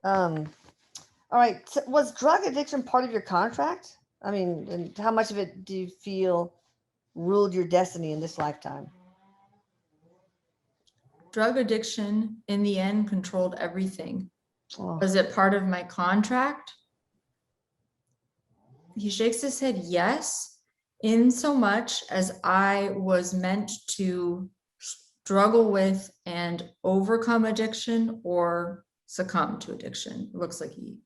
Um, all right. So was drug addiction part of your contract? I mean, and how much of it do you feel ruled your destiny in this lifetime? Drug addiction in the end controlled everything. Oh, Was it part of my contract? He shakes his head, yes, in so much as I was meant to struggle with and overcome addiction or succumb to addiction. It looks like he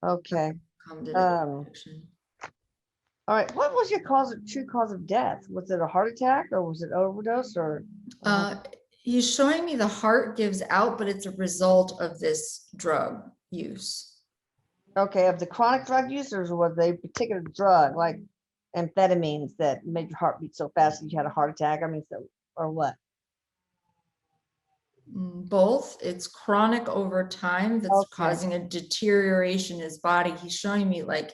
okay. succumbed to Um, addiction. all right. What was your true cause of death? Was it a heart attack or was it overdose or? Uh, he's showing me the heart gives out, but it's a result of this drug use. Okay, of the chronic drug users, or was they a particular drug like amphetamines that made your heart beat so fast that you had a heart attack? I mean, so or what? Both. It's chronic over time that's Okay, causing a deterioration in his body. He's showing me like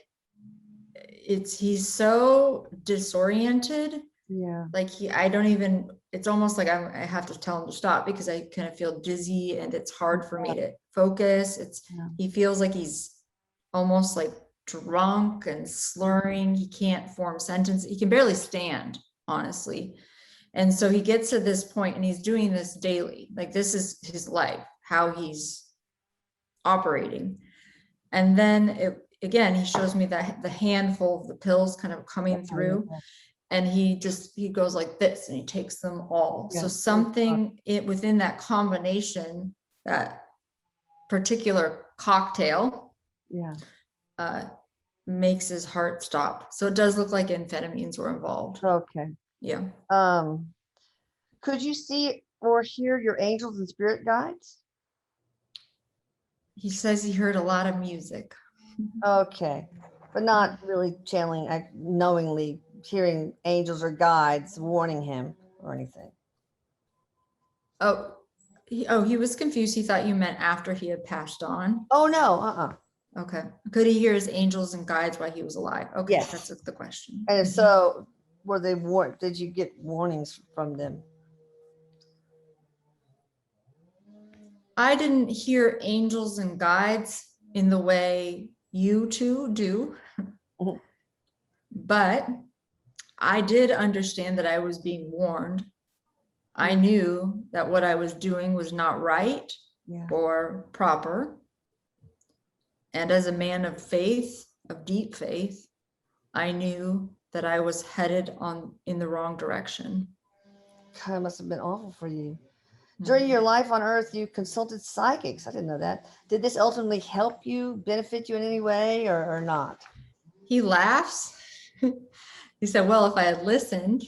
he's so disoriented. yeah. Like I don't even, it's almost like I have to tell him to stop because I kind of feel dizzy and it's hard for me to focus. Yeah. He feels like he's almost like drunk and slurring. He can't form sentences. He can barely stand, honestly. And so he gets to this point and he's doing this daily. Like this is his life, how he's operating. And then again, he shows me that the handful of the pills kind of coming through, and he goes like this and he takes them all. Yeah. So something within that combination, that particular cocktail, Yeah. makes his heart stop. So it does look like amphetamines were involved. Okay. Yeah. Could you see or hear your angels and spirit guides? He says he heard a lot of music. Okay, but not really channeling, knowingly hearing angels or guides warning him or anything. Oh, he was confused. He thought you meant after he had passed on. Oh no, Okay. Could he hear his angels and guides while he was alive? Okay, yes. that's the question. And so, were they warned? Did you get warnings from them? I didn't hear angels and guides in the way you two do, but I did understand that I was being warned. I knew that what I was doing was not right or proper. And as a man of faith, of deep faith, I knew that I was headed in the wrong direction. God, it must have been awful for you. During your life on Earth, you consulted psychics. I didn't know that. Did this ultimately help you, benefit you in any way, or not? He laughs. He said, well, if I had listened.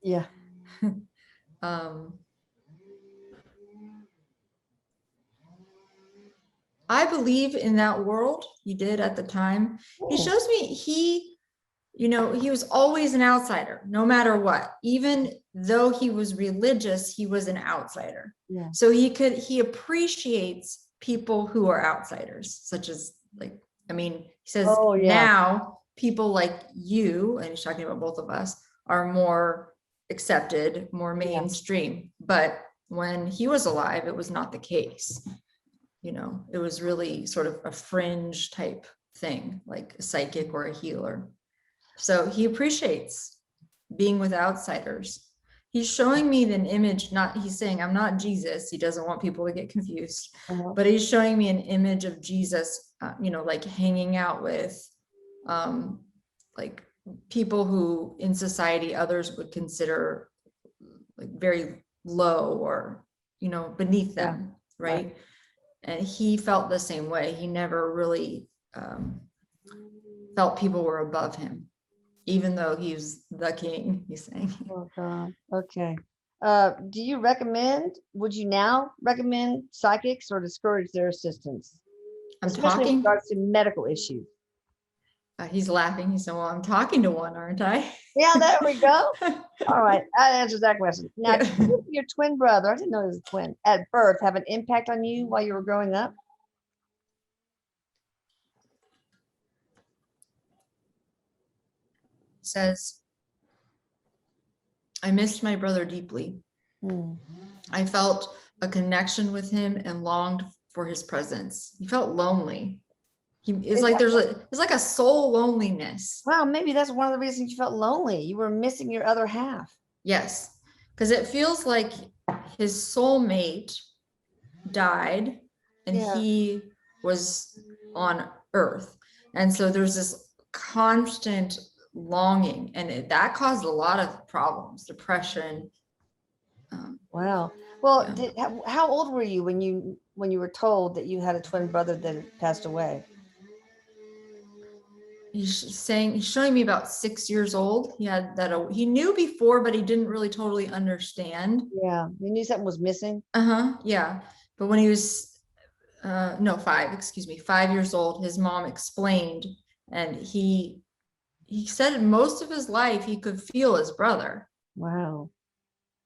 Yeah. I believe in that world. He did at the time. He shows me he was always an outsider, no matter what. Even though he was religious, he was an outsider. Yeah. So he appreciates people who are outsiders, such as he says, now people like you, and he's talking about both of us, are more accepted, more mainstream. But when he was alive, it was not the case. It was really sort of a fringe type thing, like a psychic or a healer. So he appreciates being with outsiders. He's showing me an image, he's saying, I'm not Jesus. He doesn't want people to get confused, but he's showing me an image of Jesus, like hanging out with, like people who in society others would consider like very low or, beneath them. Right. And he felt the same way. He never really felt people were above him, even though he's the king, he's saying. Oh, God. Okay. Would you now recommend psychics or discourage their assistance? Especially in regards to medical issues. He's laughing. He said, well, I'm talking to one, aren't I? Yeah, there we go. All right. That answers that question. Now, did your twin brother, I didn't know he was a twin, at birth have an impact on you while you were growing up? Says, I missed my brother deeply. I felt a connection with him and longed for his presence. He felt lonely. It's like it's like a soul loneliness. Wow, maybe that's one of the reasons you felt lonely. You were missing your other half. Yes, because it feels like his soulmate died and he was on Earth. And so there's this constant longing, and that caused a lot of problems, depression. Wow. Well, how old were you when you were told that you had a twin brother that passed away? He's showing me about 6 years old. He had that, he knew before, but he didn't really totally understand. Yeah, he knew something was missing. Yeah, but when he was no, 5 years old, his mom explained, and he said most of his life he could feel his brother. Wow.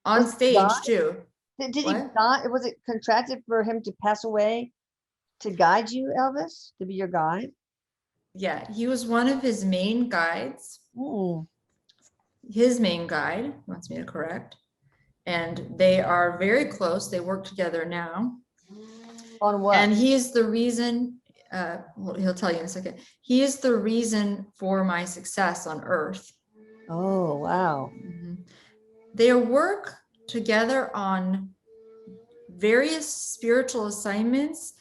On stage too. Did he die? Was it contracted for him to pass away to guide you, Elvis, to be your guide? Yeah, he was one of his main guides. His main guide, wants me to correct. And they are very close. They work together now. On what? And he is the reason, he'll tell you in a second. He is the reason for my success on Earth. Oh, wow. They work together on various spiritual assignments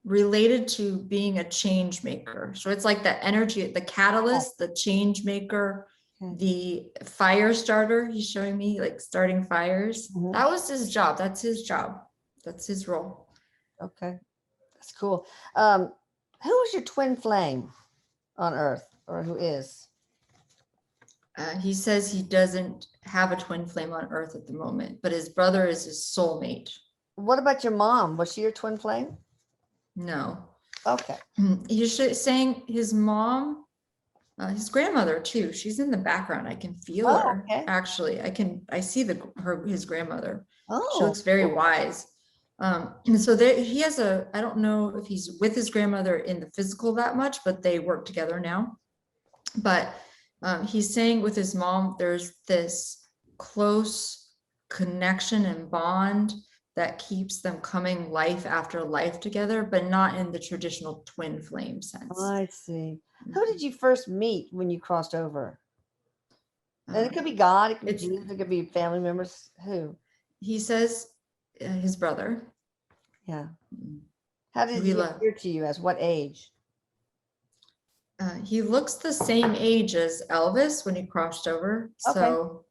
related to being a change maker. So it's like the energy, the catalyst, the change maker, the fire starter. He's showing me like starting fires. That was his job. That's his job. That's his role. Okay. That's cool. Who was your twin flame on Earth, or who is? He says he doesn't have a twin flame on Earth at the moment, but his brother is his soulmate. What about your mom? Was she your twin flame? No. Okay. He's saying his mom, his grandmother too. She's in the background. I can feel her. Okay. Actually, I see his grandmother. Oh, she looks very wise. And so he has I don't know if he's with his grandmother in the physical that much, but they work together now. But he's saying with his mom, there's this close connection and bond that keeps them coming life after life together, but not in the traditional twin flame sense. I see. Who did you first meet when you crossed over? And it could be God, it could be Jesus, it could be family members. Who? He says his brother. Yeah. How did he appear to you? As what age? He looks the same age as Elvis when he crossed over. Okay. So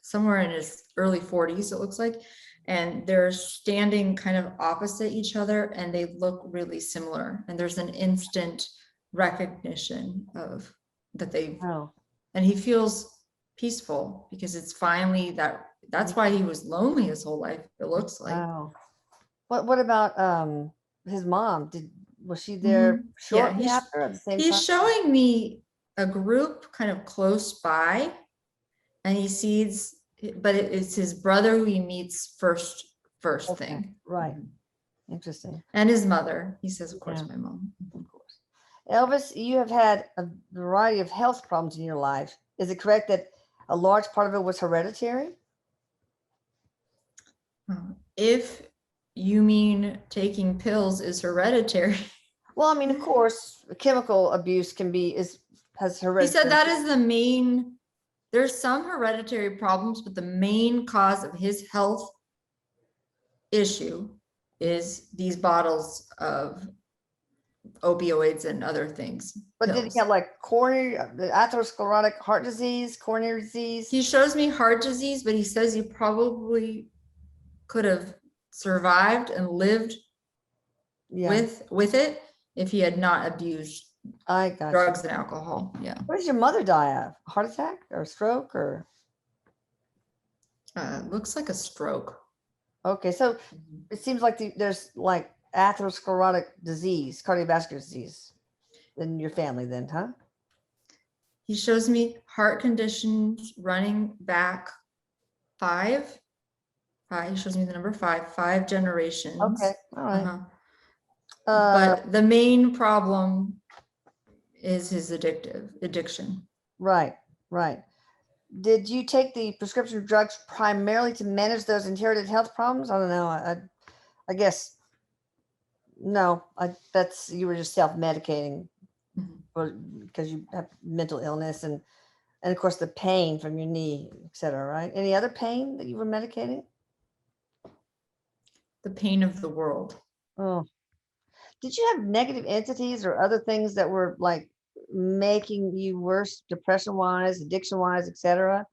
somewhere in his early 40s, it looks like. And they're standing kind of opposite each other, and they look really similar. And there's an instant recognition of that they. Oh. And he feels peaceful because it's finally that's why he was lonely his whole life. It looks like. Wow. What about his mom? Was she there shortly after at the same time? He's showing me a group kind of close by, and he sees, but it's his brother who he meets first thing. Right. Interesting. And his mother. He says, of course, my mom. Of course. Elvis, you have had a variety of health problems in your life. Is it correct that a large part of it was hereditary? If you mean taking pills is hereditary. Well, I mean, of course, chemical abuse has hereditary. He said that is the main, there's some hereditary problems, but the main cause of his health issue is these bottles of opioids and other things. But pills. Did he have like atherosclerotic heart disease, coronary disease? He shows me heart disease, but he says he probably could have survived and lived with it if he had not abused drugs and alcohol. Yeah. What did your mother die of? Heart attack or stroke or? Looks like a stroke. Okay, so it seems like there's like atherosclerotic disease, cardiovascular disease in your family then, huh? He shows me heart conditions running back five. He shows me the number 5 generations. Okay, all right. But the main problem is his addiction. Right. Did you take the prescription drugs primarily to manage those inherited health problems? I don't know. I guess No, that's you were just self-medicating Mhm. because you have mental illness and of course the pain from your knee, etc. Right? Any other pain that you were medicating? The pain of the world. Oh, did you have negative entities or other things that were like making you worse, depression wise, addiction wise, etc.,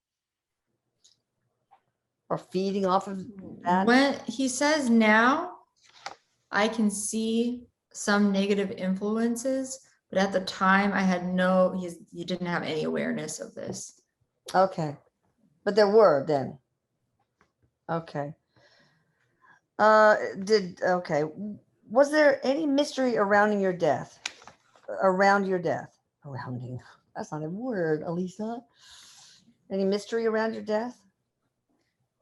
or feeding off of that? When he says now, I can see some negative influences, but at the time I had he didn't have any awareness of this. Okay, but there were then. Okay. Okay. Was there any mystery around your death? Around your death? Surrounding. That's not a word, Elisa. Any mystery around your death?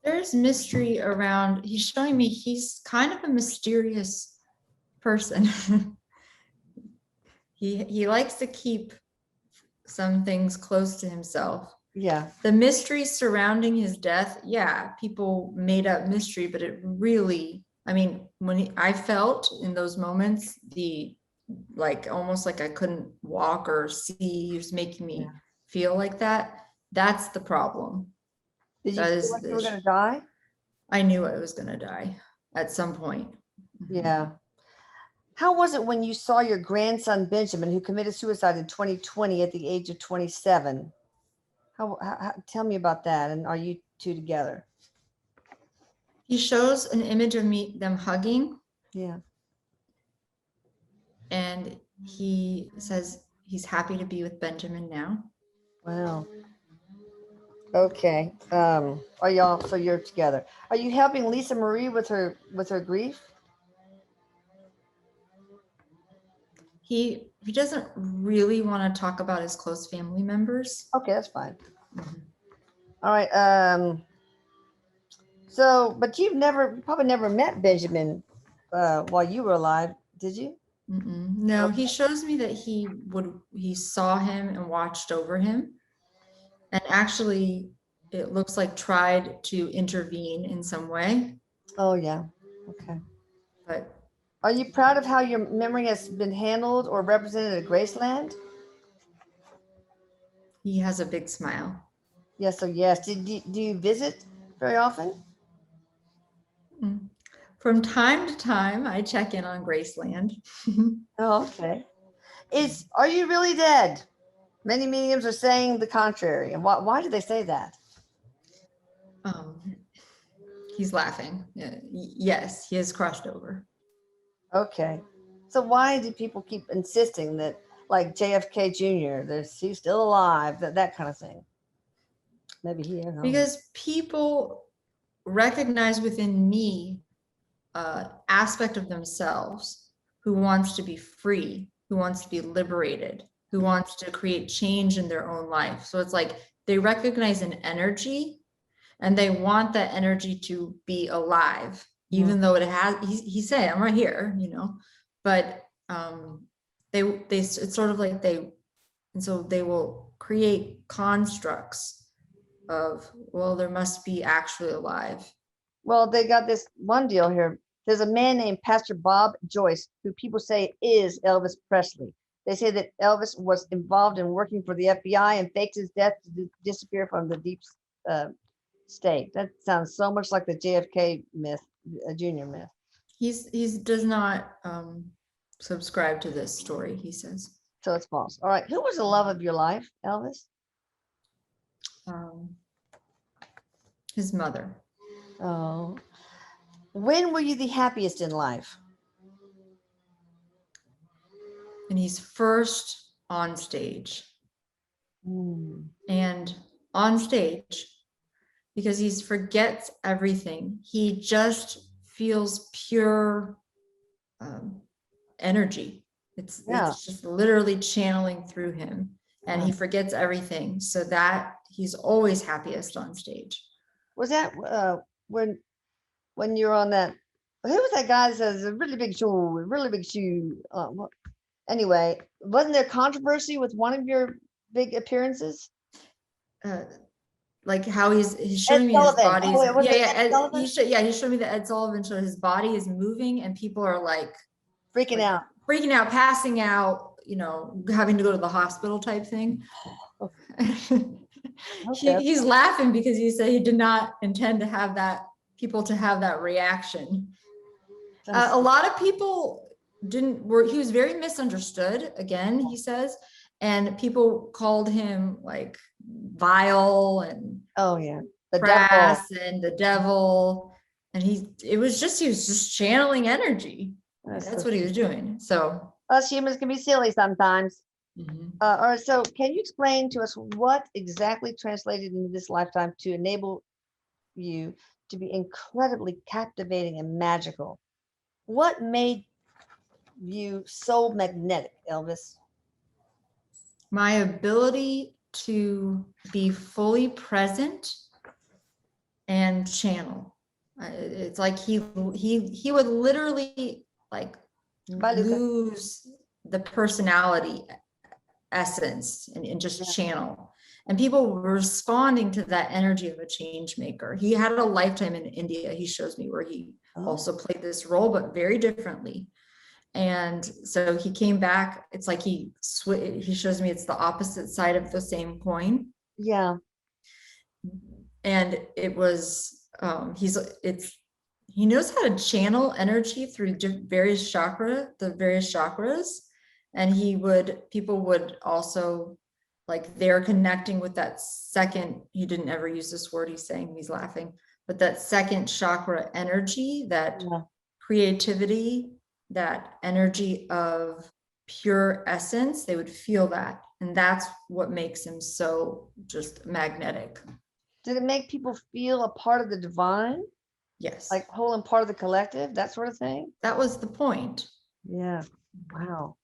There's mystery around, he's showing me he's kind of a mysterious person. He likes to keep some things close to himself. Yeah. The mystery surrounding his death, yeah, people made up mystery, but it really, I mean, I felt in those moments, almost like I couldn't walk or see, he was making me feel like that. That's the problem. Did you feel like you were going to die? I knew I was going to die at some point. Yeah. How was it when you saw your grandson, Benjamin, who committed suicide in 2020 at the age of 27? Tell me about that. And are you two together? He shows an image of them hugging. Yeah. And he says he's happy to be with Benjamin now. Wow. Okay. Are y'all, so you're together? Are you helping Lisa Marie with her grief? He doesn't really want to talk about his close family members. Okay, that's fine. All right. So, but you've probably never met Benjamin while you were alive, did you? No, he shows me that he saw him and watched over him, and actually it looks like tried to intervene in some way. Oh yeah. Okay. But are you proud of how your memory has been handled or represented at Graceland? He has a big smile. Yes. So yes. Do you visit very often? From time to time, I check in on Graceland. Oh, okay. Are you really dead? Many mediums are saying the contrary. And why do they say that? He's laughing. Yes, he is crushed over. Okay. So why do people keep insisting that, like JFK Jr., he's still alive, that kind of thing? Maybe he is. Because people recognize within me aspect of themselves who wants to be free, who wants to be liberated, who wants to create change in their own life. So it's like they recognize an energy and they want that energy to be alive, even though it has, he said, I'm right here, but it's sort of like and so they will create constructs of, well, there must be actually alive. Well, they got this one deal here. There's a man named Pastor Bob Joyce, who people say is Elvis Presley. They say that Elvis was involved in working for the FBI and faked his death to disappear from the deep state. That sounds so much like the JFK myth, a junior myth. He does not subscribe to this story, he says. So it's false. All right. Who was the love of your life, Elvis? His mother. Oh. When were you the happiest in life? And he's first on stage. And on stage, because he forgets everything. He just feels pure energy. It's just literally channeling through him, and he forgets everything. So that he's always happiest on stage. Was that when you're on that? Who was that guy that says a really big shoe? Anyway, wasn't there controversy with one of your big appearances? Like how he's showing me his body. He showed me that Ed Sullivan showed his body is moving, and people are like Freaking out. Freaking out, passing out, you know, having to go to the hospital type thing. Okay. He's laughing because he said he did not intend to have that, people to have that reaction. A lot of people he was very misunderstood, again, he says, and people called him like vile and the crass devil. and the devil. And he was just channeling energy. That's what he was doing. So us humans can be silly sometimes. All right, so can you explain to us what exactly translated into this lifetime to enable you to be incredibly captivating and magical? What made you so magnetic, Elvis? My ability to be fully present and channel. It's like he would literally like lose the personality essence and just channel. And people were responding to that energy of a change maker. He had a lifetime in India, he shows me, where he also played this role, but very differently. And so he came back. It's like he shows me it's the opposite side of the same coin. Yeah. And it was he knows how to channel energy through the various chakras. And people would also, like, they're connecting with that second, he didn't ever use this word, he's saying, he's laughing, but that second chakra energy, that creativity, that energy of pure essence, they would feel that. And that's what makes him so just magnetic. Did it make people feel a part of the divine? Yes. Like whole and part of the collective, that sort of thing? That was the point. Yeah. Wow.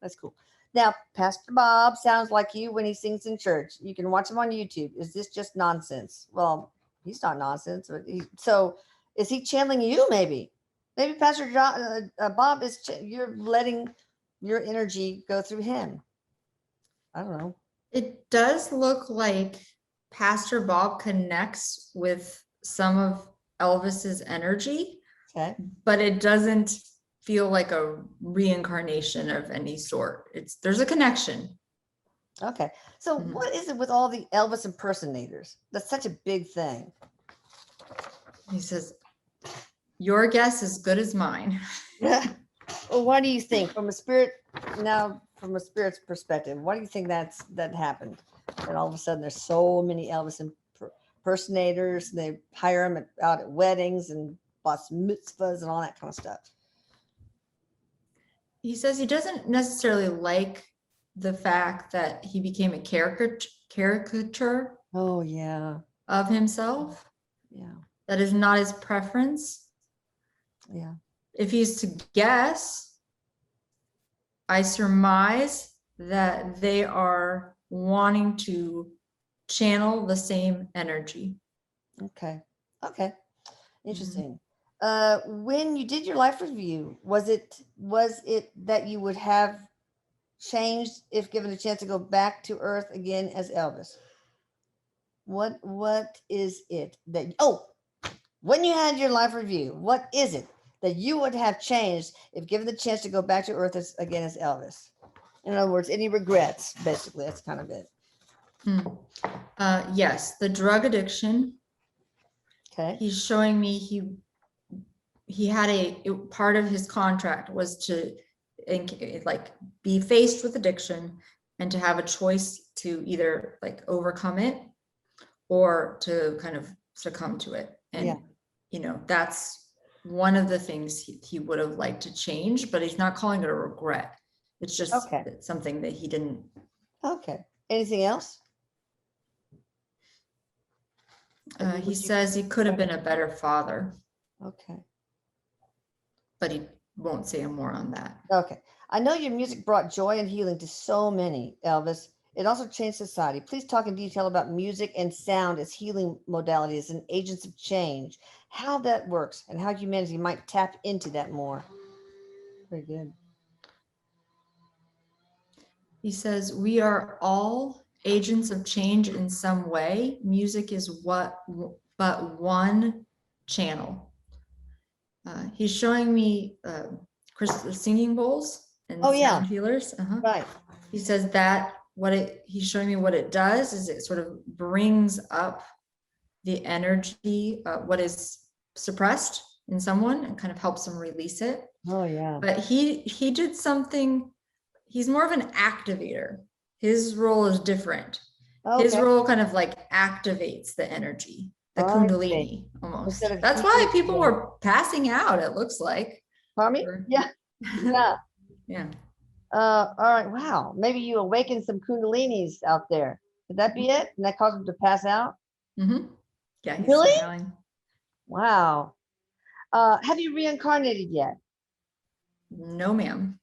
That's cool. Now, Pastor Bob sounds like you when he sings in church. You can watch him on YouTube. Is this just nonsense? Well, he's not nonsense, but so is he channeling you? Maybe Pastor Bob you're letting your energy go through him. I don't know. It does look like Pastor Bob connects with some of Elvis's energy, but it doesn't feel like a reincarnation of any sort. There's a connection. Okay. So what is it with all the Elvis impersonators? That's such a big thing. He says, your guess is as good as mine. Well, what do you think from a spirit's perspective? What do you think that happened? And all of a sudden there's so many Elvis impersonators, and they hire them out at weddings and bas mitzvahs and all that kind of stuff. He says he doesn't necessarily like the fact that he became a caricature of himself. Yeah. That is not his preference. Yeah. If he's to guess, I surmise that they are wanting to channel the same energy. Okay. Interesting. When you did your life review, was it that you would have changed if given a chance to go back to Earth again as Elvis? What is it that when you had your life review, what is it that you would have changed if given the chance to go back to Earth again as Elvis? In other words, any regrets? Basically, that's kind of it. Yes, the drug addiction. Okay. He's showing me he had part of his contract was to be faced with addiction and to have a choice to either overcome it or to kind of succumb to it. And that's one of the things he would have liked to change, but he's not calling it a regret. It's just something that he didn't. Okay. Anything else? He says he could have been a better father. Okay. But he won't say more on that. Okay. I know your music brought joy and healing to so many, Elvis. It also changed society. Please talk in detail about music and sound as healing modalities and agents of change, how that works, and how humanity might tap into that more. Very good. He says, we are all agents of change in some way. Music is but one channel. He's showing me singing bowls and Oh, yeah. sound healers. Right. He says that he's showing me what it does is it sort of brings up the energy, what is suppressed in someone, and kind of helps them release it. Oh, yeah. But he did something. He's more of an activator. His role is different. Okay. His role kind of like activates the energy, the Kundalini almost. That's why people were passing out, it looks like. Pardon me? Yeah. Yeah. Yeah. All right. Wow. Maybe you awakened some Kundalinis out there. Could that be it? And that caused them to pass out? Mm-hmm. Yeah. He's really? Smiling. Wow. Have you reincarnated yet? No, ma'am.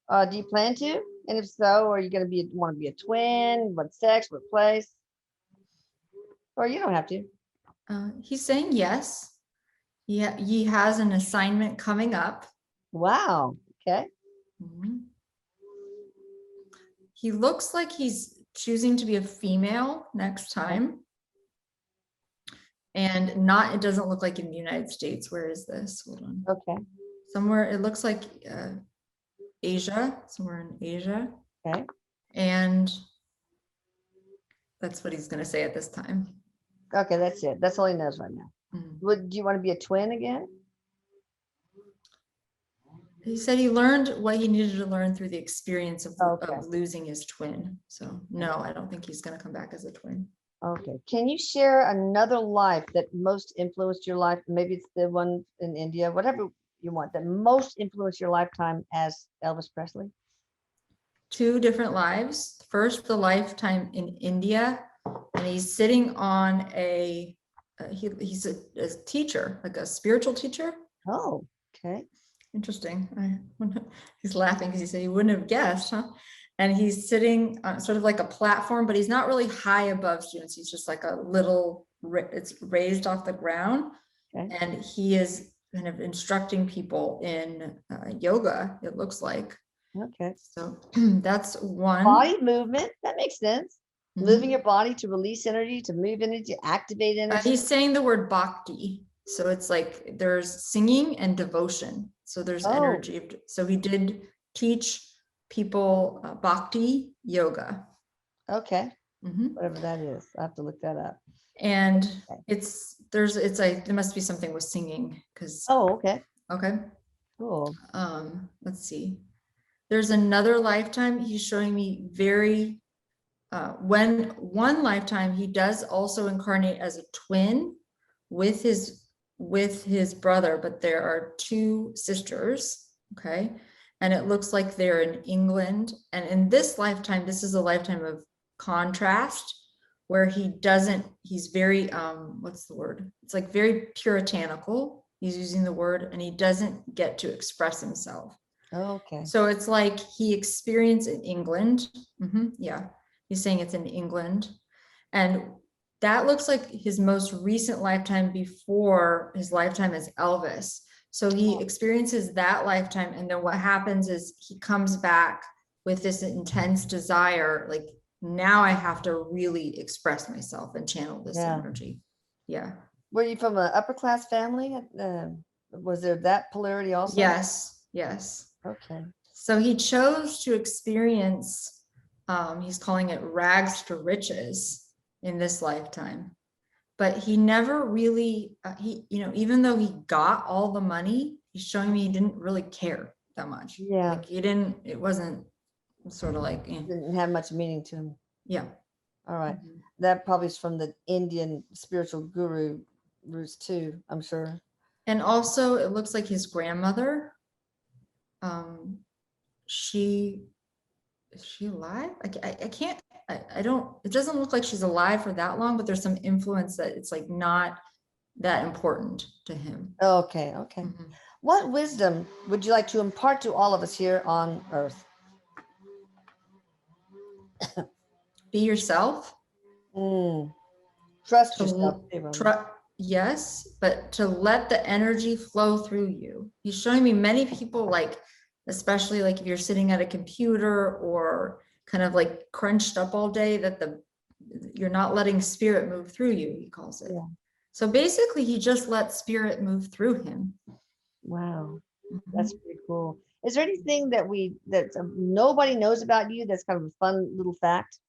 Do you plan to? And if so, are you going to want to be a twin? What sex? What place? Or you don't have to. He's saying yes. Yeah, he has an assignment coming up. Wow. Okay. Mm-hmm. He looks like he's choosing to be a female next time. And it doesn't look like in the United States. Where is this? Hold on. Okay. Somewhere, it looks like Asia, somewhere in Asia. Okay. And that's what he's going to say at this time. Okay, that's it. That's all he knows right now. Do you want to be a twin again? He said he learned what he needed to learn through the experience of losing his twin. So no, I don't think he's going to come back as a twin. Okay. Can you share another life that most influenced your life? Maybe it's the one in India, whatever you want, that most influenced your lifetime as Elvis Presley? 2 different lives. First, the lifetime in India, and he's sitting on he's a teacher, like a spiritual teacher. Oh, okay. Interesting. He's laughing because he said he wouldn't have guessed, huh? And he's sitting on sort of like a platform, but he's not really high above students. He's just like a little, it's raised off the ground. Okay. And he is kind of instructing people in yoga, it looks like. Okay. So that's one. Body movement. That makes sense. Mm-hmm. Moving your body to release energy, to move energy, activate energy. He's saying the word bhakti. So it's like there's singing and devotion. So there's energy. So he did teach people bhakti yoga. Okay. Mm-hmm. Whatever that is. I have to look that up. And there must be something with singing because. Oh, okay. Okay. Cool. Let's see. There's another lifetime. He's showing me when one lifetime, he does also incarnate as a twin with his brother, but there are 2 sisters. Okay. And it looks like they're in England. And in this lifetime, this is a lifetime of contrast where he's very, what's the word? It's like very puritanical. He's using the word and he doesn't get to express himself. Okay. So it's like he experienced in England. Mm-hmm, yeah. He's saying it's in England. And that looks like his most recent lifetime before his lifetime as Elvis. So he experiences that lifetime. And then what happens is he comes back with this intense desire. Like, now I have to really express myself and channel this energy. Yeah. Were you from an upper class family? Was there that polarity also? Yes. Okay. So he chose to experience, he's calling it rags to riches in this lifetime. But he never really, even though he got all the money, he's showing me he didn't really care that much. Yeah. Like it wasn't sort of like. Didn't have much meaning to him. Yeah. All right. Mm-hmm. That probably is from the Indian spiritual guru roots too, I'm sure. And also it looks like his grandmother, is she alive? I can't. It doesn't look like she's alive for that long, but there's some influence that it's like not that important to him. Okay. Mm-hmm. What wisdom would you like to impart to all of us here on Earth? Be yourself. Trust yourself. Yes, but to let the energy flow through you. He's showing me many people, like, especially like if you're sitting at a computer or kind of like crunched up all day, that you're not letting spirit move through you, he calls it. Yeah. So basically he just let spirit move through him. Wow. Mm-hmm. That's pretty cool. Is there anything that nobody knows about you that's kind of a fun little fact?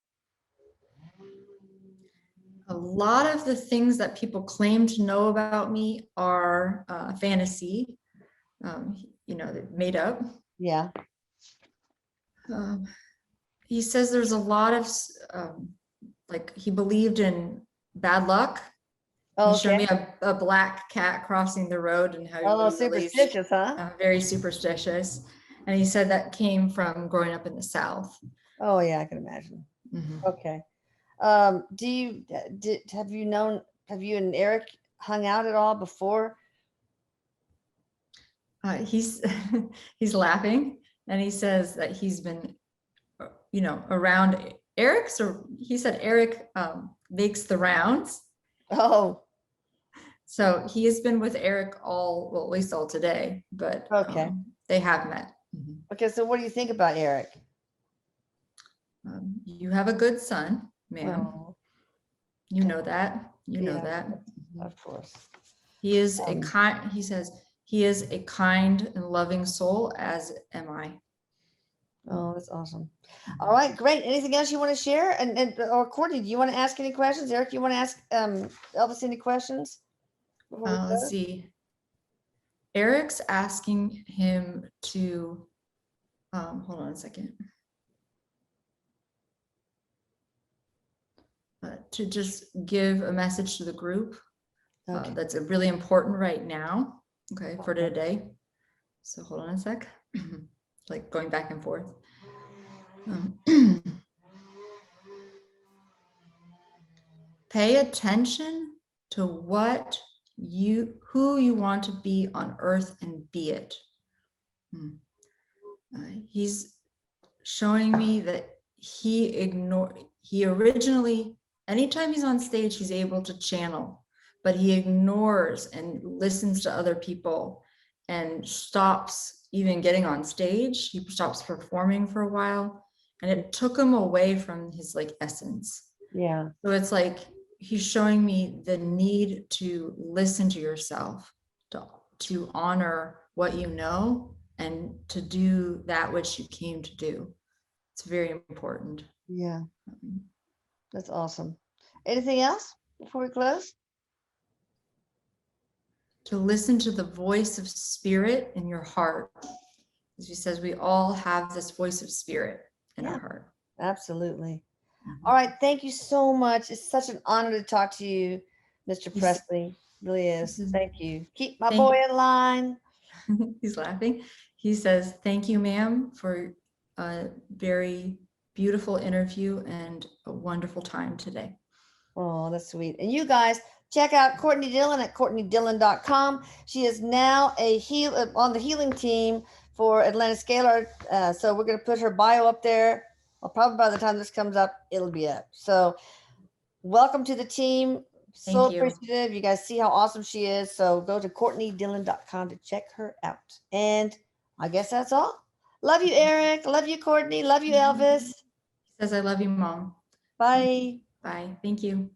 A lot of the things that people claim to know about me are fantasy, made up. Yeah. He says there's a lot of, like, he believed in bad luck. Oh, he showed me a black cat crossing the road and how he really superstitious, huh? Very superstitious. And he said that came from growing up in the South. Oh yeah, I can imagine. Okay. Have you and Erik hung out at all before? He's laughing, and he says that he's been, around Erik. So he said Erik makes the rounds. Oh. So he has been with Erik at least all today, but okay. They have met. Okay, so what do you think about Erik? You have a good son, ma'am. Oh. You know that. You know that. Of course. He is he says he is a kind and loving soul, as am I. Oh, that's awesome. All right, great. Anything else you want to share? Or Courtney, do you want to ask any questions? Erik, you want to ask Elvis any questions? Let's see. Erik's asking him to hold on a second. To just give a message to the group that's really important right now, for today. So hold on a sec. Like going back and forth. Pay attention to who you want to be on earth, and be it. He's showing me that he originally, anytime he's on stage, he's able to channel, but he ignores and listens to other people and stops even getting on stage. He stops performing for a while, and it took him away from his essence. Yeah. So it's like he's showing me the need to listen to yourself, to honor what you know, and to do that which you came to do. It's very important. Yeah. That's awesome. Anything else before we close? To listen to the voice of spirit in your heart. As he says, we all have this voice of spirit in our heart. Absolutely. All right. Thank you so much. It's such an honor to talk to you, Mr. Presley. It really is. Thank you. Keep my boy in line. He's laughing. He says, thank you, ma'am, for a very beautiful interview and a wonderful time today. Oh, that's sweet. And you guys, check out Courtney Dillon at CourtneyDillon.com. She is now on the healing team for Atlanta Scalar. So we're going to put her bio up there. Well, probably by the time this comes up, it'll be up. So welcome to the team. So appreciative. You guys see how awesome she is. So go to CourtneyDillon.com to check her out. And I guess that's all. Love you, Erik. Love you, Courtney. Love you, Elvis. He says, I love you, Mom. Bye. Bye. Thank you.